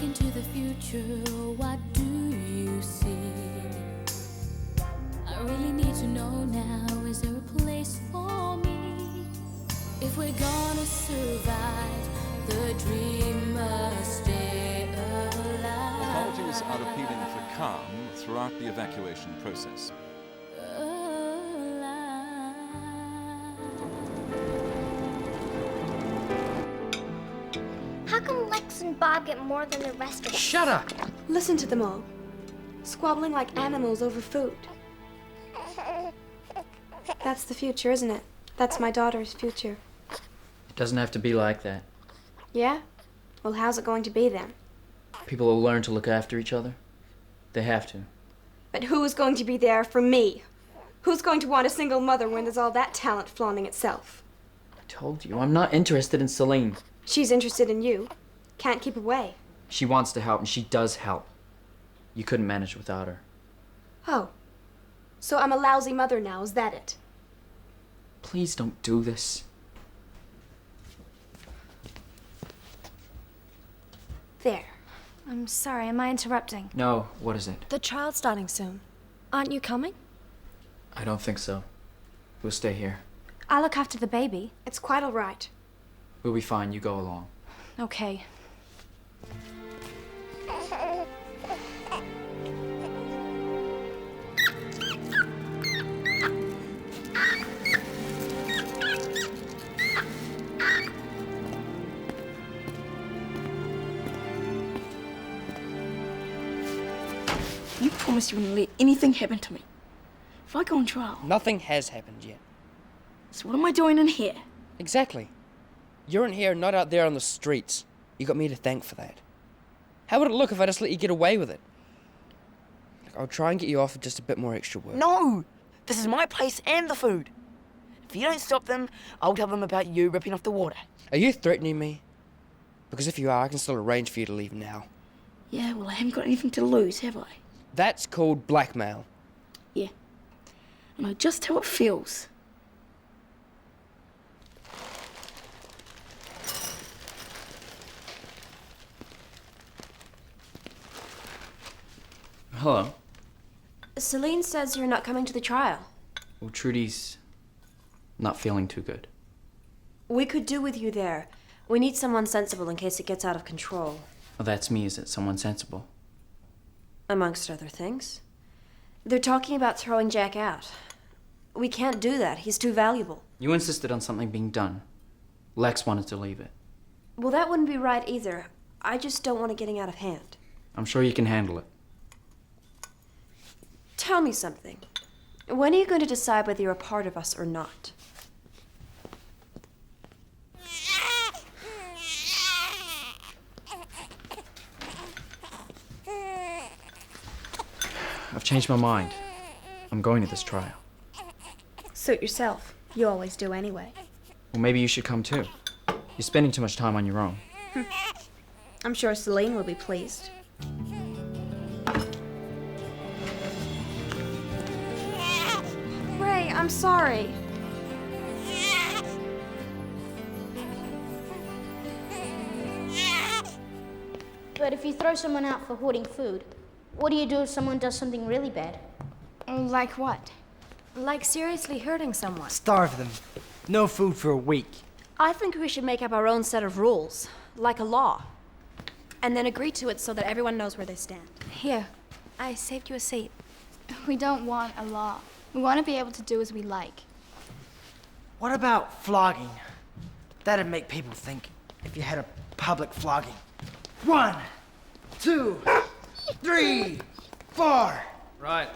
look into the future, what do you see? I really need to know now, is there a place for me? If we're gonna survive, the dream must stay alive. Authorities are appealing for calm throughout the evacuation process. How come Lex and Bob get more than the rest of us? Shut up! Listen to them all. Squabbling like animals over food. That's the future, isn't it? That's my daughter's future. It doesn't have to be like that. Yeah? Well, how's it going to be then? People will learn to look after each other. They have to. But who's going to be there for me? Who's going to want a single mother when there's all that talent flaunting itself? I told you, I'm not interested in Celine. She's interested in you. Can't keep away. She wants to help, and she does help. You couldn't manage without her. Oh. So I'm a lousy mother now, is that it? Please don't do this. There. I'm sorry, am I interrupting? No, what is it? The trial's starting soon. Aren't you coming? I don't think so. We'll stay here. I'll look after the baby. It's quite all right. We'll be fine, you go along. Okay. You promised you wouldn't let anything happen to me. If I go on trial, Nothing has happened yet. so what am I doing in here? Exactly. You're in here, not out there on the streets. You got me to thank for that. How would it look if I just let you get away with it? Look, I'll try and get you off with just a bit more extra work. No! This is my place and the food. If you don't stop them, I'll tell them about you ripping off the water. Are you threatening me? Because if you are, I can still arrange for you to leave now. Yeah, well, I haven't got anything to lose, have I? That's called blackmail. Yeah. I know just how it feels. Hello. Celine says you're not coming to the trial. Well, Trudy's not feeling too good. We could do with you there. We need someone sensible in case it gets out of control. Well, that's me. Is it someone sensible? Amongst other things. They're talking about throwing Jack out. We can't do that. He's too valuable. You insisted on something being done. Lex wanted to leave it. Well, that wouldn't be right either. I just don't want it getting out of hand. I'm sure you can handle it. Tell me something. When are you going to decide whether you're a part of us or not? I've changed my mind. I'm going to this trial. Suit yourself. You always do anyway. Well, maybe you should come too. You're spending too much time on your own. I'm sure Celine will be pleased. Ray, I'm sorry. But if you throw someone out for hoarding food, what do you do if someone does something really bad? Like what? Like seriously hurting someone. Starve them. No food for a week. I think we should make up our own set of rules, like a law, and then agree to it so that everyone knows where they stand. Here, I saved you a seat. We don't want a law. We want to be able to do as we like. What about flogging? That'd make people think if you had a public flogging. 1, 2, 3, 4. Right.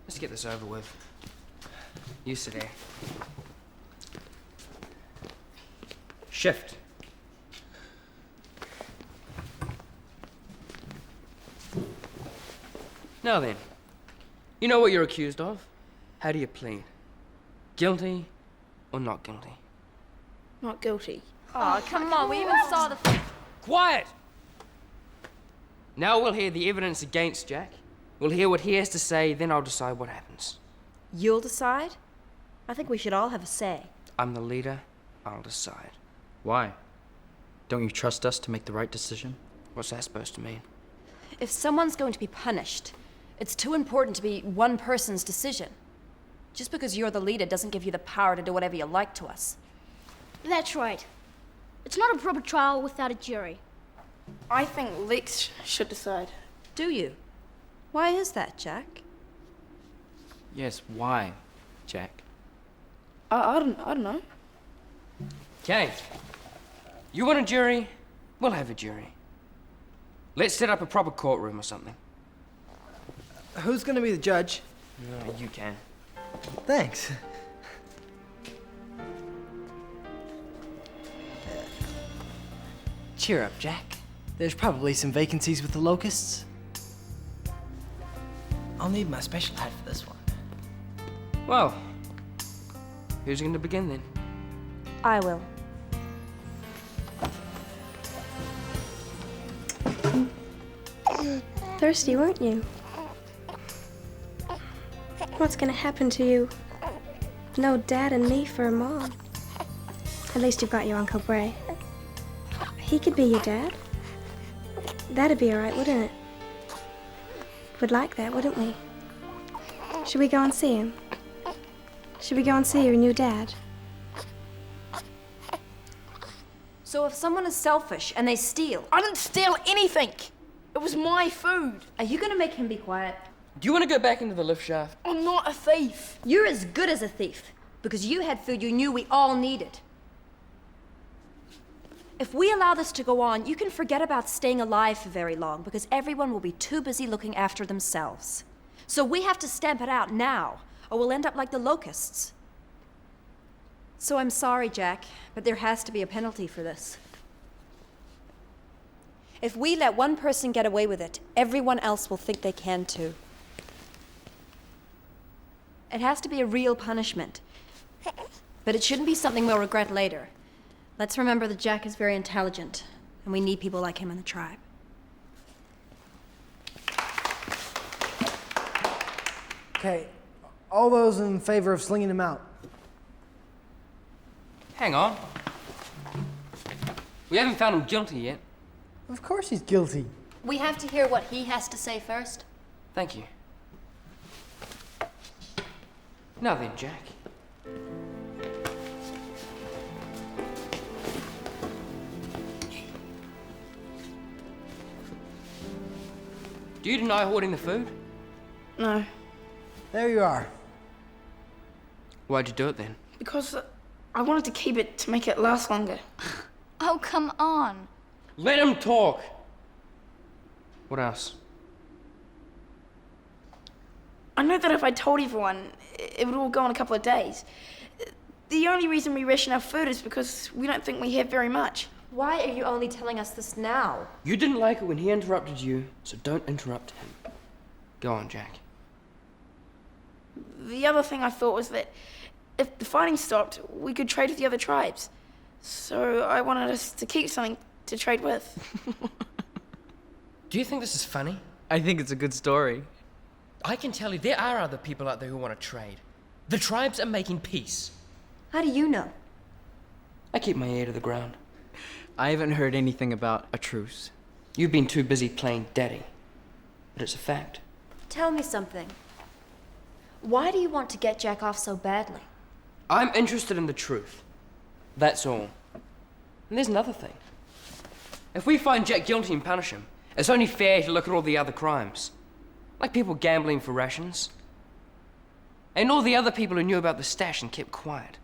Let's get this over with. You sit there. Shift. Now then, you know what you're accused of? How do you plead? Guilty or not guilty? Not guilty. Oh, come on, we even saw the... Quiet! Now we'll hear the evidence against Jack. We'll hear what he has to say, then I'll decide what happens. You'll decide? I think we should all have a say. I'm the leader, I'll decide. Why? Don't you trust us to make the right decision? What's that supposed to mean? If someone's going to be punished, it's too important to be one person's decision. Just because you're the leader doesn't give you the power to do whatever you like to us. That's right. It's not a proper trial without a jury. I think Lex should decide. Do you? Why is that, Jack? Yes, why, Jack? I don't know. Okay. You want a jury? We'll have a jury. Let's set up a proper courtroom or something. Who's gonna be the judge? No, you can. Thanks. Cheer up, Jack. There's probably some vacancies with the Locusts. I'll need my special hat for this one. Well, who's going to begin then? I will. Thirsty, weren't you? What's gonna happen to you? No dad and me for a mom. At least you've got your Uncle Bray. He could be your dad. That'd be alright, wouldn't it? We'd like that, wouldn't we? Should we go and see him? Should we go and see your new dad? So if someone is selfish and they steal, I didn't steal anything. It was my food. are you gonna make him be quiet? Do you want to go back into the lift shaft? I'm not a thief. You're as good as a thief, because you had food you knew we all needed. If we allow this to go on, you can forget about staying alive for very long, because everyone will be too busy looking after themselves. So we have to stamp it out now, or we'll end up like the Locusts. So I'm sorry, Jack, but there has to be a penalty for this. If we let one person get away with it, everyone else will think they can too. It has to be a real punishment. But it shouldn't be something we'll regret later. Let's remember that Jack is very intelligent, and we need people like him in the tribe. Okay, all those in favor of slinging him out? Hang on. We haven't found him guilty yet. Of course he's guilty. We have to hear what he has to say first. Thank you. Now then, Jack. Do you deny hoarding the food? No, There you are. Why'd you do it then? because I wanted to keep it to make it last longer. Oh, come on. Let him talk! What else? I know that if I told everyone, it would all go in a couple of days. The only reason we ration our food is because we don't think we have very much. Why are you only telling us this now? You didn't like it when he interrupted you, so don't interrupt him. Go on, Jack. The other thing I thought was that if the fighting stopped, we could trade with the other tribes. So I wanted us to keep something to trade with. Do you think this is funny? I think it's a good story. I can tell you there are other people out there who want to trade. The tribes are making peace. How do you know? I keep my ear to the ground. I haven't heard anything about a truce. You've been too busy playing daddy. But it's a fact. Tell me something. Why do you want to get Jack off so badly? I'm interested in the truth. That's all. And there's another thing. If we find Jack guilty and punish him, it's only fair to look at all the other crimes. Like people gambling for rations. And all the other people who knew about the stash and kept quiet.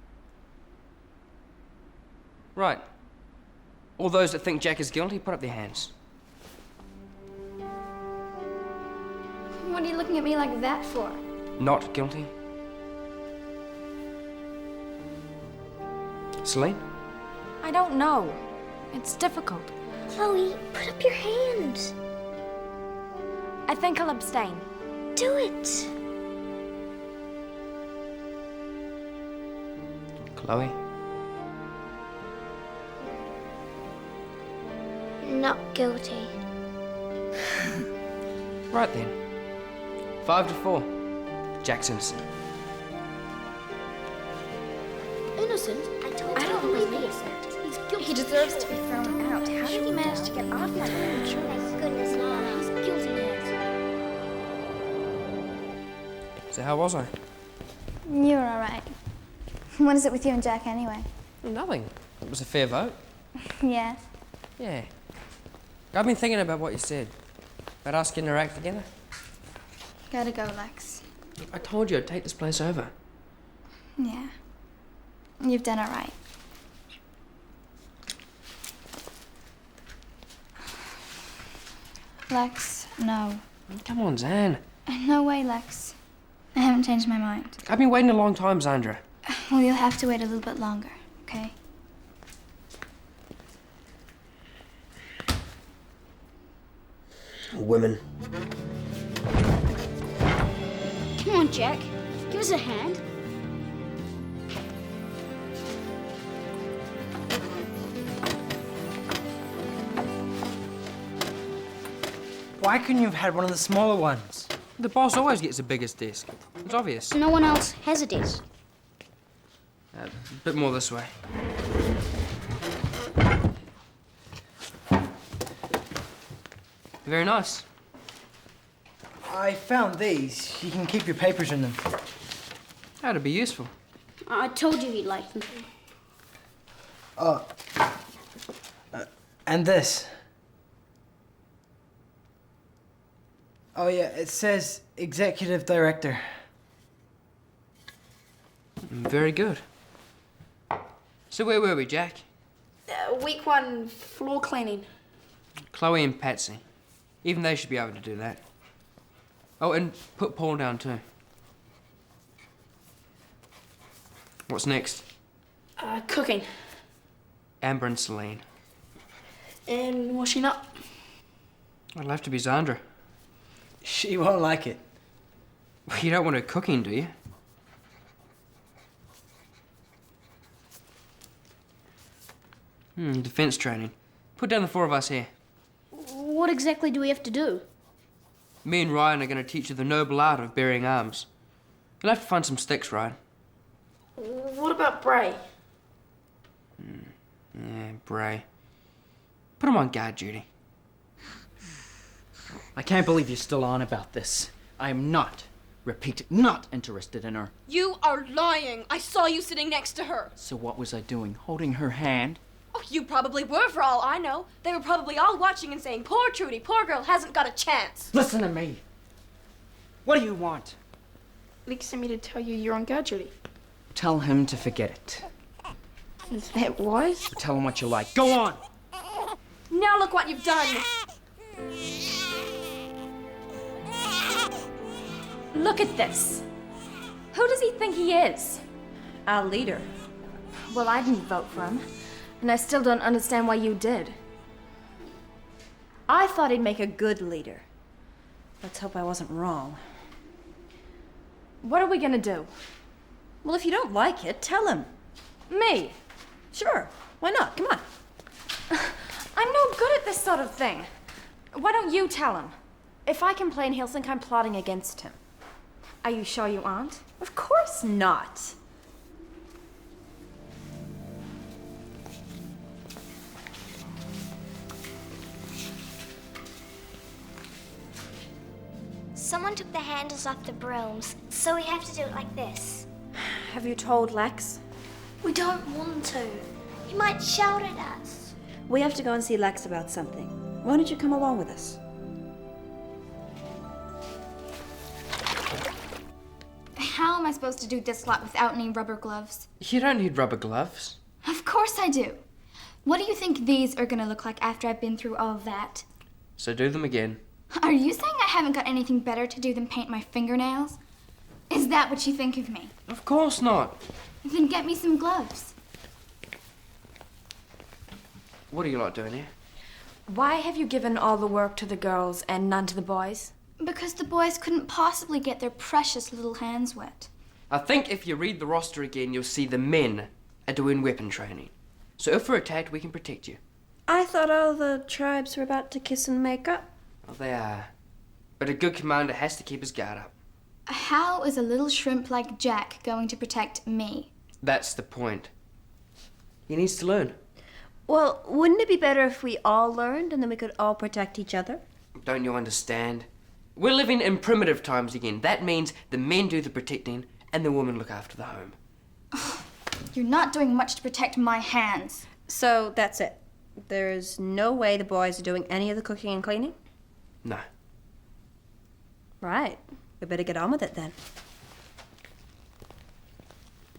Right. All those that think Jack is guilty, put up their hands. What are you looking at me like that for? Not guilty. Celine? I don't know. It's difficult. Chloe, put up your hands. I think I'll abstain. Do it. Chloe? Not guilty. Right then. 5-4. Jack's innocent. Innocent? I told I you don't he was believe it. innocent. He's guilty. He deserves to be thrown out. How did he manage to get off like that? Thank goodness, no, he's guilty now. So how was I? You were all right. What is it with you and Jack anyway? Nothing. It was a fair vote. Yes. Yeah. I've been thinking about what you said. About us getting our act together. Gotta go, Lex. I told you I'd take this place over. Yeah. You've done it right. Lex, no. Come on, Zan. No way, Lex. I haven't changed my mind. I've been waiting a long time, Zandra. Well, you'll have to wait a little bit longer, okay? Women. Come on, Jack. Give us a hand. Why couldn't you have had one of the smaller ones? The boss always gets the biggest desk. It's obvious. No one else has a desk. A bit more this way. Very nice. I found these. You can keep your papers in them. That'd be useful. I told you he'd like them. And this. Oh yeah, it says Executive Director. Very good. So where were we, Jack? Week 1 floor cleaning. Chloe and Patsy. Even they should be able to do that. Oh, and put Paul down too. What's next? Cooking. Amber and Celine. And washing up. I'll have to be Zandra. She won't like it. You don't want her cooking, do you? Defense training. Put down the 4 of us here. What exactly do we have to do? Me and Ryan are going to teach you the noble art of bearing arms. You'll have to find some sticks, Ryan. What about Bray? Yeah, Bray. Put him on guard duty. I can't believe you're still on about this. I am not, repeat, not interested in her. You are lying. I saw you sitting next to her. So what was I doing? Holding her hand? Oh, you probably were, for all I know. They were probably all watching and saying, poor Trudy, poor girl, hasn't got a chance. Listen to me. What do you want? Lex sent me to tell you you're on guard duty. Tell him to forget it. Is that wise? Tell him what you like. Go on! Now look what you've done. Look at this. Who does he think he is? Our leader. Well, I didn't vote for him, and I still don't understand why you did. I thought he'd make a good leader. Let's hope I wasn't wrong. What are we gonna do? Well, if you don't like it, tell him. Me? Sure. Why not? Come on. I'm no good at this sort of thing. Why don't you tell him? If I complain, he'll think I'm plotting against him. Are you sure you aren't? Of course not. Someone took the handles off the brooms, so we have to do it like this. Have you told Lex? We don't want to. He might shout at us. We have to go and see Lex about something. Why don't you come along with us? How am I supposed to do this lot without any rubber gloves? You don't need rubber gloves. Of course I do. What do you think these are gonna look like after I've been through all of that? So do them again. Are you saying I haven't got anything better to do than paint my fingernails? Is that what you think of me? Of course not. Then get me some gloves. What are you lot doing here? Why have you given all the work to the girls and none to the boys? Because the boys couldn't possibly get their precious little hands wet. I think if you read the roster again, you'll see the men are doing weapon training. So if we're attacked, we can protect you. I thought all the tribes were about to kiss and make up. Well, they are. But a good commander has to keep his guard up. How is a little shrimp like Jack going to protect me? That's the point. He needs to learn. Well, wouldn't it be better if we all learned and then we could all protect each other? Don't you understand? We're living in primitive times again. That means the men do the protecting and the women look after the home. You're not doing much to protect my hands. So that's it. There's no way the boys are doing any of the cooking and cleaning? No. Right. We better get on with it then.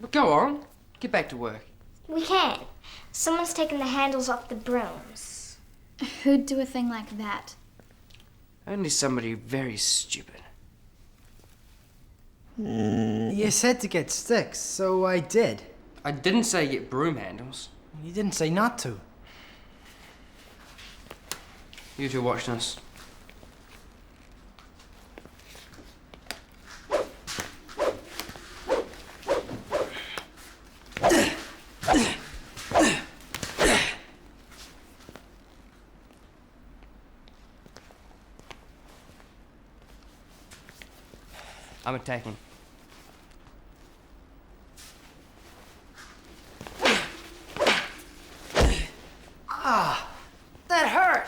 But go on. Get back to work. We can. Someone's taken the handles off the brooms. Who'd do a thing like that? Only somebody very stupid. You said to get sticks, so I did. I didn't say get broom handles. You didn't say not to. You two watch this. I'm attacking. Ah, that hurt.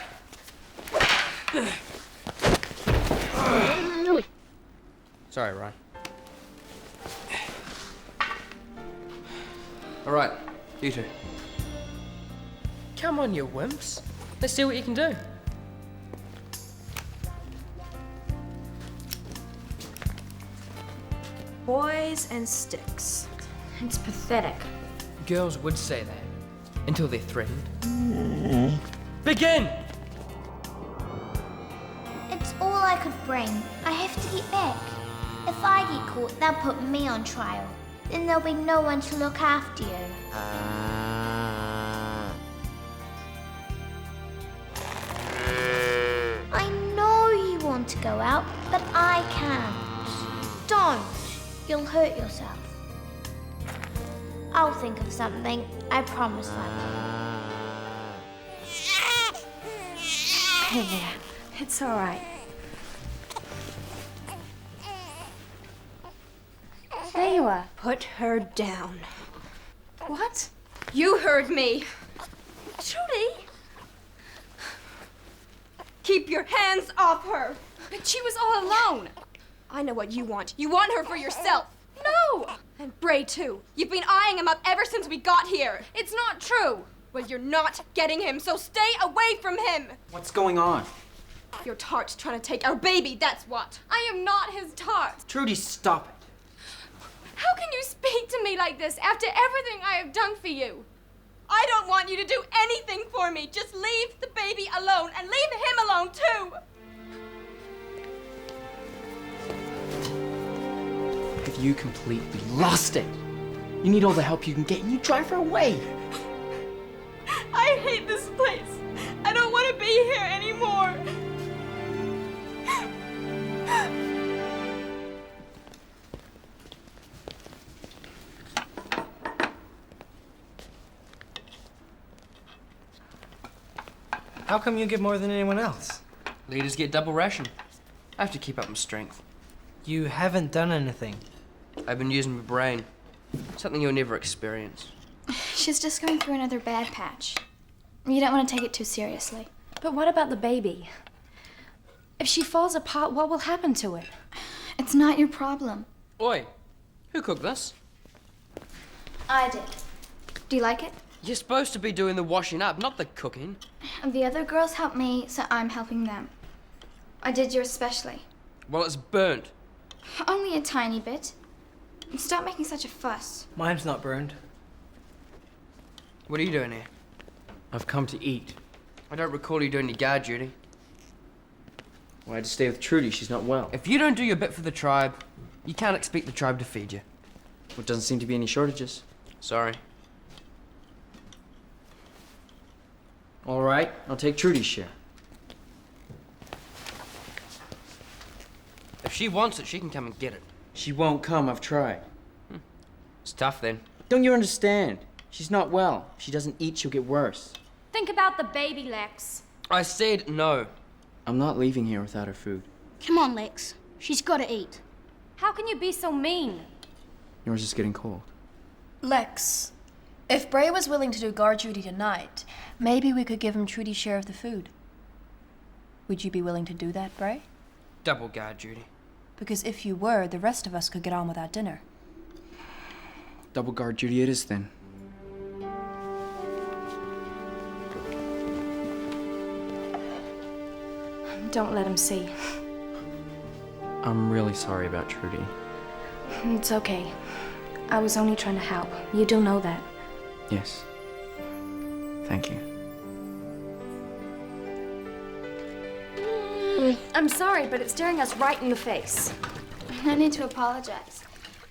Sorry, Ryan. All right, you two. Come on, you wimps. Let's see what you can do. Boys and sticks. It's pathetic. Girls would say that until they're threatened. Begin! It's all I could bring. I have to get back. If I get caught, they'll put me on trial. Then there'll be no one to look after you. I know you want to go out, but I can't. Don't. You'll hurt yourself. I'll think of something. I promise I will. Yeah, it's all right. There you are. Put her down. What? You heard me. Trudy! Keep your hands off her! But she was all alone. I know what you want. You want her for yourself. No! And Bray, too. You've been eyeing him up ever since we got here. It's not true. Well, you're not getting him, so stay away from him. What's going on? Your tart's trying to take our baby, that's what. I am not his tart. Trudy, stop it. How can you speak to me like this after everything I have done for you? I don't want you to do anything for me. Just leave the baby alone and leave him alone, too. Have you completely lost it? You need all the help you can get and you drive her away. I hate this place. I don't want to be here anymore. How come you get more than anyone else? Leaders get double ration. I have to keep up my strength. You haven't done anything. I've been using my brain. Something you'll never experience. She's just going through another bad patch. You don't want to take it too seriously. But what about the baby? If she falls apart, what will happen to it? It's not your problem. Oi, who cooked this? I did. Do you like it? You're supposed to be doing the washing up, not the cooking. The other girls helped me, so I'm helping them. I did yours especially. Well, it's burnt. Only a tiny bit. Stop making such a fuss. Mine's not burned. What are you doing here? I've come to eat. I don't recall you doing your guard duty. Well, I had to stay with Trudy. She's not well. If you don't do your bit for the tribe, you can't expect the tribe to feed you. Well, doesn't seem to be any shortages. Sorry. All right, I'll take Trudy's share. If she wants it, she can come and get it. She won't come. I've tried. It's tough then. Don't you understand? She's not well. If she doesn't eat, she'll get worse. Think about the baby, Lex. I said no. I'm not leaving here without her food. Come on, Lex. She's got to eat. How can you be so mean? Yours is getting cold. Lex, if Bray was willing to do guard duty tonight, Maybe we could give him Trudy's share of the food. Would you be willing to do that, Bray? Double guard, Judy. Because if you were, the rest of us could get on with our dinner. Double guard duty it is then. Don't let him see. I'm really sorry about Trudy. It's okay. I was only trying to help. You do know that. Yes. Thank you. I'm sorry, but it's staring us right in the face. No need to apologize.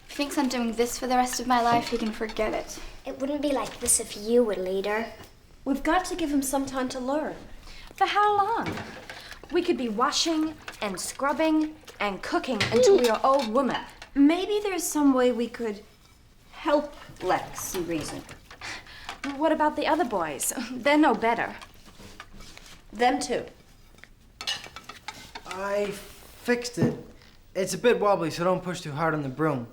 If he thinks I'm doing this for the rest of my life, he can forget it. It wouldn't be like this if you were leader. We've got to give him some time to learn. For how long? We could be washing and scrubbing and cooking until we are old women. Maybe there's some way we could help Lex see reason. What about the other boys? They're no better. Them too. I fixed it. It's a bit wobbly, so don't push too hard on the broom.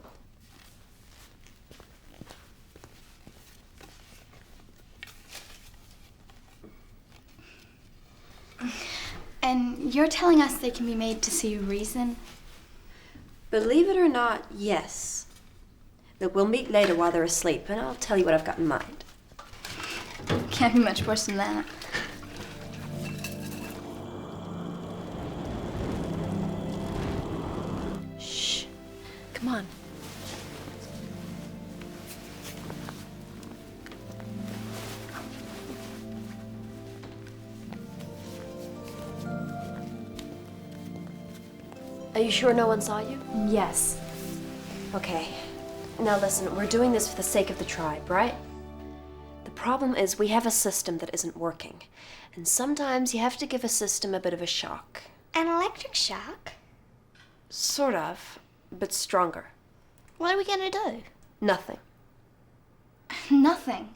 And you're telling us they can be made to see reason? Believe it or not, yes. Look, we'll meet later while they're asleep, and I'll tell you what I've got in mind. Can't be much worse than that. Shh. Come on. Are you sure no one saw you? Yes. Okay. Now listen, we're doing this for the sake of the tribe, right? The problem is we have a system that isn't working. And sometimes you have to give a system a bit of a shock. An electric shock? Sort of, but stronger. What are we gonna do? Nothing. Nothing.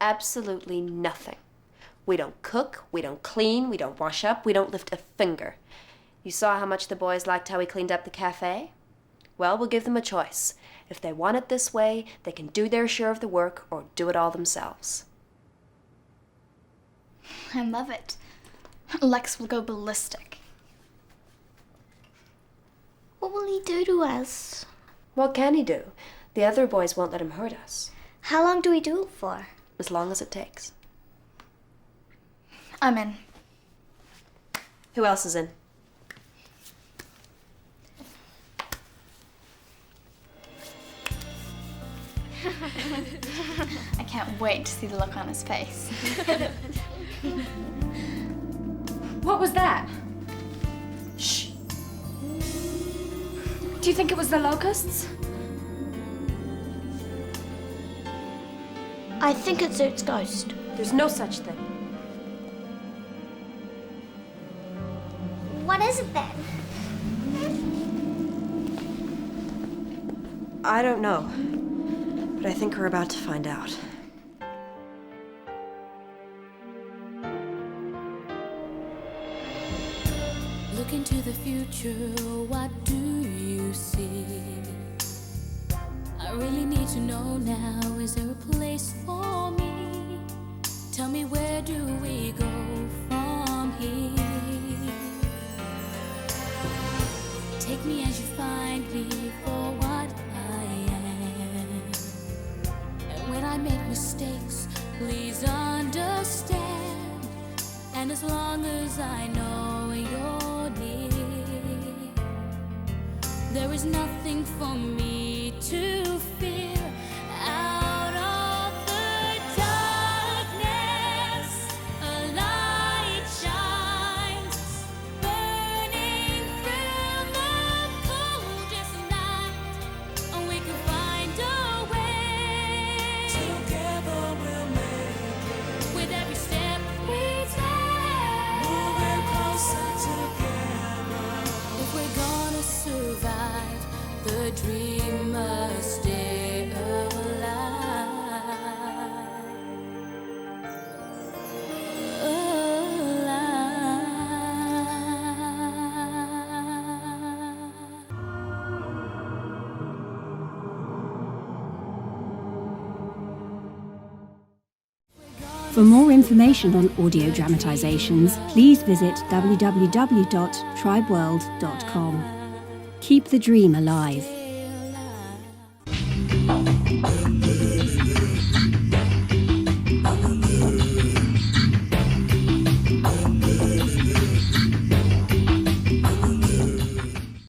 Absolutely nothing. We don't cook, we don't clean, we don't wash up, we don't lift a finger. You saw how much the boys liked how we cleaned up the cafe? Well, we'll give them a choice. If they want it this way, they can do their share of the work or do it all themselves. I love it. Lex will go ballistic. What will he do to us? What can he do? The other boys won't let him hurt us. How long do we do it for? As long as it takes. I'm in. Who else is in? I can't wait to see the look on his face. What was that? Shh. Do you think it was the locusts? I think it's its ghost. There's no such thing. What is it then? I don't know. But I think we're about to find out. Look into the future, what do you see? I really need to know now, is there a place for me? Tell me, where do we go from here? Take me as you find me for what I am. And when I make mistakes, please understand. And as long as I know you're near, there is nothing for me to fear. Out of the darkness, a light shines, burning through the coldest night. And we can find a way. Together we'll make it. With every step we take, moving closer together. If we're gonna survive, the dream must stay For more information on audio dramatisations, please visit www.tribeworld.com. Keep the dream alive.